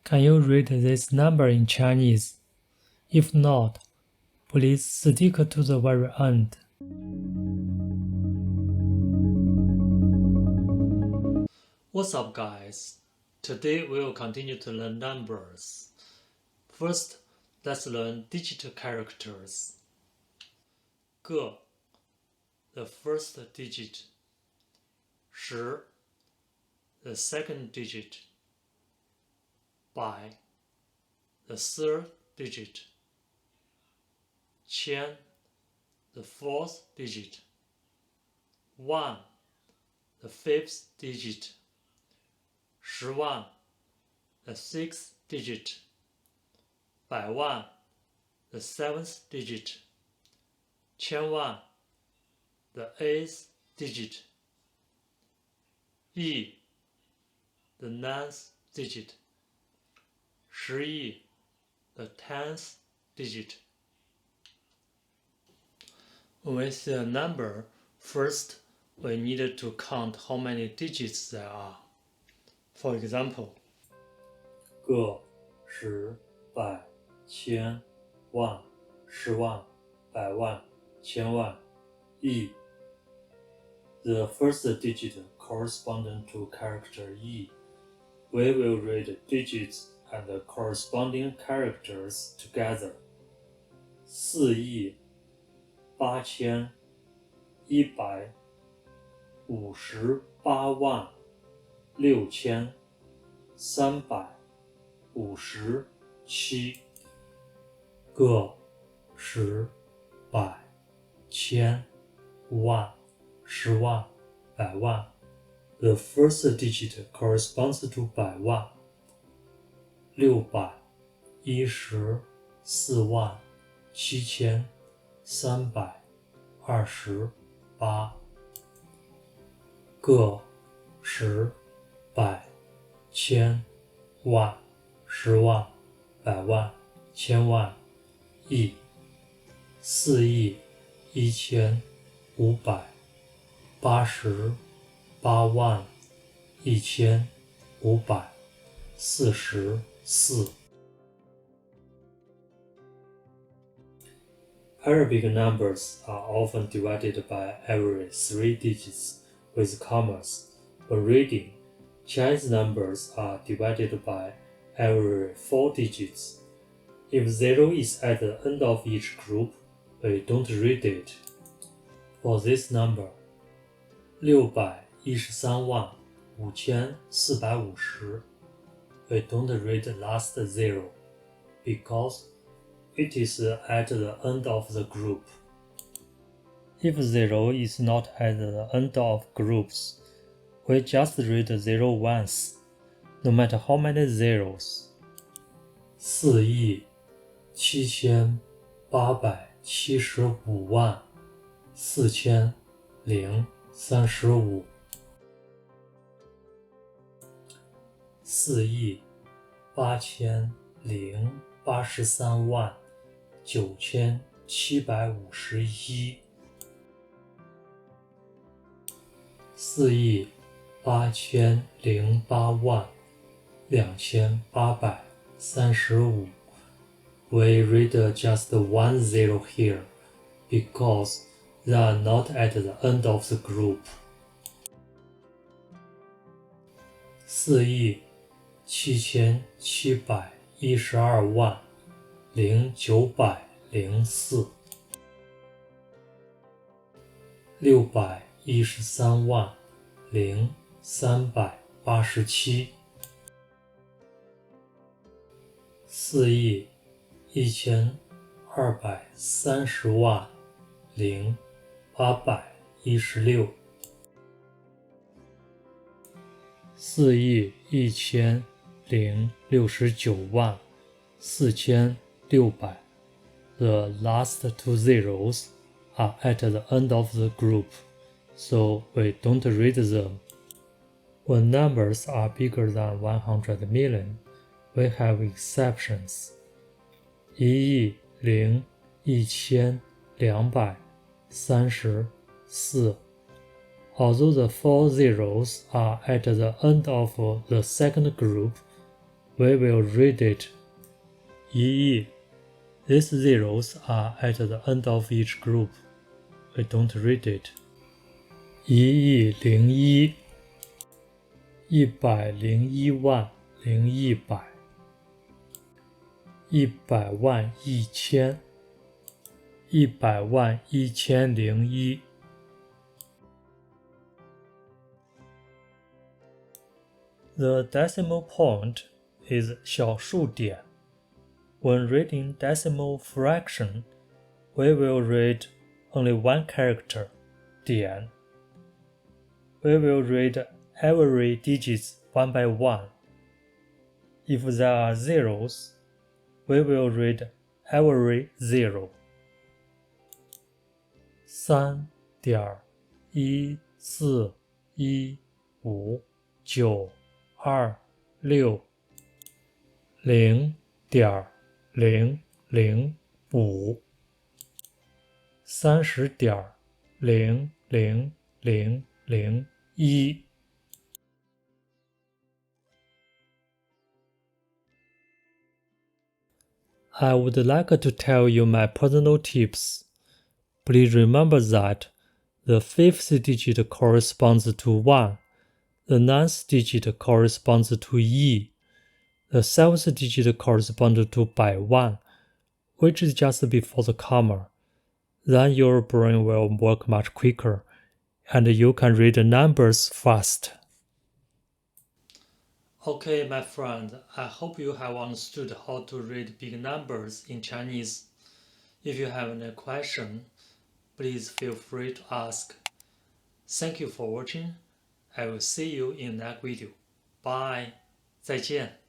Can you read this number in Chinese? If not, please stick to the very end. What's up, guys? Today we will continue to learn numbers. First, let's learn digital characters. 个 the first digit. 十 the second digit. 百 the third digit. 千 the fourth digit. 万 the fifth digit. 十万 the sixth digit. 百万 the seventh digit. 千万 the eighth digit. 亿 the ninth digit. 十亿 the tenth digit. When we see a number, first we need to count how many digits there are. For example, 个、十、百、千、万、十万、百万、千万、亿. The first digit corresponding to character yi. We will read digits and the corresponding characters together. 四亿八千一百58万6357. 个、十、百、千、万、十万、百万. The first digit corresponds to 百万. 6147328. 个、十、百、千、万、十万、百万、千万、亿. 415881544. Arabic numbers are often divided by every 3 digits with commas. When reading, Chinese numbers are divided by every 4 digits. If 0 is at the end of each group, we don't read it. For this number, 6135450, we don't read the last 0 because it is at the end of the group. If 0 is not at the end of groups, we just read 0 once, no matter how many zeros. 478754035. 480839751. 480082835. We read just 1 0 here because they are not at the end of the group. 477120904. 6130387. 4130816. 410694600. The last 2 zeros are at the end of the group, so we don't read them. When numbers are bigger than 100 million, we have exceptions. 1亿、0、1千、200、34. Although the 4 zeros are at the end of the second group, We will read it. 1 These zeros are at the end of each group. We don't read it. 101 101万零一百100万1000 100万1001 The decimal point is 小数点. When reading decimal fraction, we will read only one character, 点. We will read every digits one by one. If there are zeros, we will read every zero. 3.14159260.0.001 30.00001 I would like to tell you my personal tips. Please remember that the fifth digit corresponds to 1, the ninth digit corresponds to E, the seventh digit corresponds to by 1, which is just before the comma. Then your brain will work much quicker, and you can read numbers fast. Okay, my friend, I hope you have understood how to read big numbers in Chinese. If you have any question, please feel free to ask. Thank you for watching. I will see you in the next video. Bye. 再见。